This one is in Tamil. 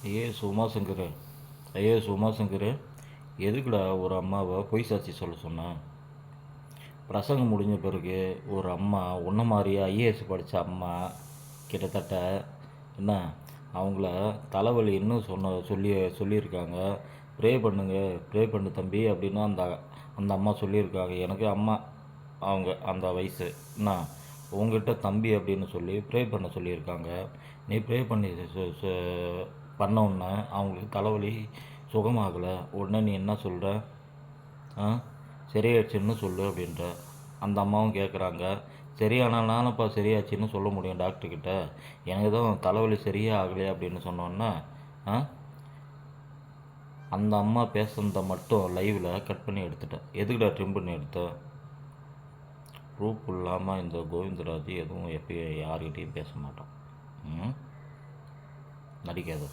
ஐஏஎஸ் உமாசங்கர், ஐஏஎஸ் உமாசங்கர், எதுக்குடா ஒரு அம்மாவை பொய் சாட்சி சொல்ல சொன்னேன்? பிரசங்கம் முடிஞ்ச பிறகு ஒரு அம்மா உன்ன மாதிரியே ஐஏஎஸ் படித்த அம்மா கிட்டத்தட்ட என்ன அவங்கள தலைவலி இன்னும் சொல்லியிருக்காங்க. ப்ரே பண்ணுங்க, ப்ரே பண்ணு தம்பி அப்படின்னு அந்த அந்த அம்மா சொல்லியிருக்காங்க. எனக்கு அம்மா அவங்க அந்த வயசு என்ன உங்ககிட்ட தம்பி அப்படின்னு சொல்லி ப்ரே பண்ண சொல்லியிருக்காங்க. நீ ப்ரே பண்ணி பண்ண உடனே அவங்களுக்கு தலைவலி சுகமாகலை. உடனே நீ என்ன சொல்கிற? சரியாயிடுச்சுன்னு சொல்லு அப்படின்ற. அந்த அம்மாவும் கேட்குறாங்க, சரியானாலும் சரியாச்சுன்னு சொல்ல முடியும் டாக்டர்கிட்ட, எனக்கு தான் தலைவலி சரியே ஆகலையே அப்படின்னு சொன்னோன்னே அந்த அம்மா பேசுனதை மட்டும் லைவில் கட் பண்ணி எடுத்துட்டேன். எதுக்குடா ட்ரிம் பண்ணி எடுத்தேன்? ப்ரூஃப் இல்லாமல் இந்த கோவிந்தராஜ் எதுவும் எப்பயும் யார்கிட்டையும் பேச மாட்டான். நடிக்காத.